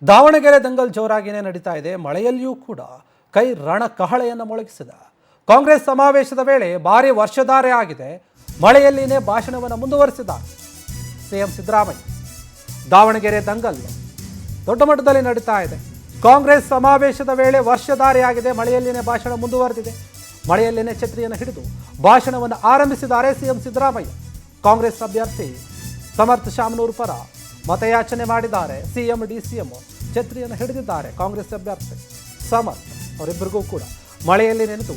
ದಾವಣಗೆರೆ ದಂಗಲ್ ಜೋರಾಗಿಯೇ ನಡೀತಾ ಇದೆ. ಮಳೆಯಲ್ಲಿಯೂ ಕೂಡ ಕೈ ರಣಕಹಳೆಯನ್ನು ಮೊಳಗಿಸಿದೆ. ಕಾಂಗ್ರೆಸ್ ಸಮಾವೇಶದ ವೇಳೆ ಭಾರಿ ವರ್ಷಧಾರೆ ಆಗಿದೆ. ಮಳೆಯಲ್ಲಿನೇ ಭಾಷಣವನ್ನು ಮುಂದುವರಿಸಿದ್ದಾರೆ ಸಿಎಂ ಸಿದ್ದರಾಮಯ್ಯ. ದಾವಣಗೆರೆ ದಂಗಲ್ ದೊಡ್ಡ ಮಟ್ಟದಲ್ಲಿ ನಡೀತಾ ಇದೆ. ಕಾಂಗ್ರೆಸ್ ಸಮಾವೇಶದ ವೇಳೆ ವರ್ಷಧಾರೆಯಾಗಿದೆ. ಮಳೆಯಲ್ಲಿನೇ ಭಾಷಣ ಮುಂದುವರೆದಿದೆ. ಮಳೆಯಲ್ಲಿನೇ ಛತ್ರಿಯನ್ನು ಹಿಡಿದು ಭಾಷಣವನ್ನು ಆರಂಭಿಸಿದ್ದಾರೆ ಸಿಎಂ ಸಿದ್ದರಾಮಯ್ಯ. ಕಾಂಗ್ರೆಸ್ ಅಭ್ಯರ್ಥಿ ಸಮರ್ಥ ಶಾಮನೂರು ಪರ ಮತಯಾಚನೆ ಮಾಡಿದ್ದಾರೆ. ಸಿಎಂ ಡಿಸಿಎಂ ಛತ್ರಿಯನ್ನು ಹಿಡಿದಿದ್ದಾರೆ. ಕಾಂಗ್ರೆಸ್ ಅಭ್ಯರ್ಥಿ ಸಮರ್ಥ ಅವರಿಬ್ಬರಿಗೂ ಕೂಡ ಮಳೆಯಲ್ಲಿ ನೆನೆದು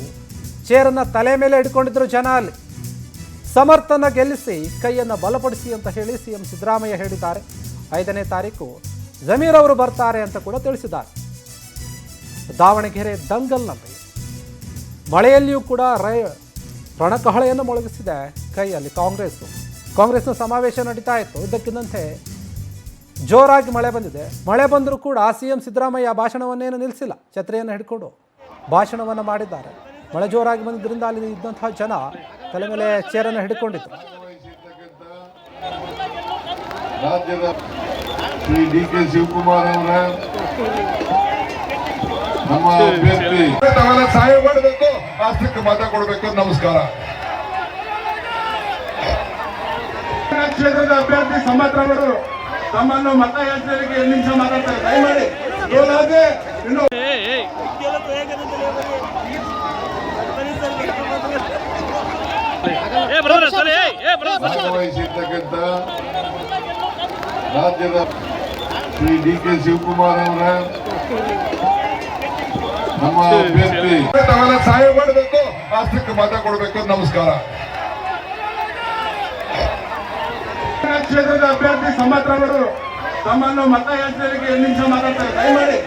ಚೇರನ್ನು ತಲೆ ಮೇಲೆ ಹಿಡ್ಕೊಂಡಿದ್ರು ಜನ. ಅಲ್ಲಿ ಸಮರ್ಥನ ಗೆಲ್ಲಿಸಿ ಕೈಯನ್ನು ಬಲಪಡಿಸಿ ಅಂತ ಹೇಳಿ ಸಿಎಂ ಸಿದ್ದರಾಮಯ್ಯ ಹೇಳಿದ್ದಾರೆ. 5ನೇ ತಾರೀಕು ಜಮೀರ್ ಅವರು ಬರ್ತಾರೆ ಅಂತ ಕೂಡ ತಿಳಿಸಿದ್ದಾರೆ. ದಾವಣಗೆರೆ ದಂಗಲ್ನಲ್ಲಿ ಮಳೆಯಲ್ಲಿಯೂ ಕೂಡ ರಣಕಹಳೆಯನ್ನು ಮೊಳಗಿಸಿದೆ ಕೈಯಲ್ಲಿ ಕಾಂಗ್ರೆಸ್ನ ಸಮಾವೇಶ ನಡೀತಾ ಇತ್ತು. ಇದ್ದಕ್ಕಿದ್ದಂತೆ ಜೋರಾಗಿ ಮಳೆ ಬಂದಿದೆ. ಮಳೆ ಬಂದರೂ ಕೂಡ ಸಿಎಂ ಸಿದ್ದರಾಮಯ್ಯ ಭಾಷಣವನ್ನೇನು ನಿಲ್ಲಿಸಿಲ್ಲ. ಛತ್ರಿಯನ್ನು ಹಿಡ್ಕೊಂಡು ಭಾಷಣವನ್ನು ಮಾಡಿದ್ದಾರೆ. ಮಳೆ ಜೋರಾಗಿ ಬಂದಿದ್ದರಿಂದ ಅಲ್ಲಿ ಇದ್ದಂತಹ ಜನ ತಲೆ ಮೇಲೆ ಚೇರನ್ನು ಹಿಡ್ಕೊಂಡಿದ್ರು. ರಾಜ್ಯದ ಶ್ರೀ ಡಿ.ಕೆ. ಶಿವಕುಮಾರ್ ಅವರ ನಮ್ಮ ಅಭ್ಯರ್ಥಿ ತಾವೆಲ್ಲ ಸಹಾಯ ಮಾಡಬೇಕು, ಆಸ್ತಿಗೆ ಮತ ಕೊಡಬೇಕು. ನಮಸ್ಕಾರ. ಕ್ಷೇತ್ರದ ಅಭ್ಯರ್ಥಿ ಸಮರ್ಥ ಅವರು ತಮ್ಮನ್ನು ಮತಯಾಚನೆಗೆ 2 ನಿಮಿಷ ಮಾತಾಡ್ತಾರೆ. ದಯಮಾಡಿ ಭಾಗವಹಿಸಿರ್ತಕ್ಕಂಥ ರಾಜ್ಯದ ಶ್ರೀ ಡಿ.ಕೆ. ಶಿವಕುಮಾರ್ ಅವರ ನಮ್ಮ ಅಭ್ಯರ್ಥಿ ತಾವೆಲ್ಲ ಸಹಾಯ ಮಾಡಬೇಕು, ಆಸ್ತಿಗೆ ಮತ ಕೊಡಬೇಕು. ನಮಸ್ಕಾರ. ಕ್ಷೇತ್ರದ ಅಭ್ಯರ್ಥಿ ಸಮರ್ಥ ಅವರು ತಮ್ಮನ್ನು ಮತಯಾಚನೆಗೆ 2 ನಿಮಿಷ ಮಾತಾಡ್ತಾರೆ. ದಯಮಾಡಿ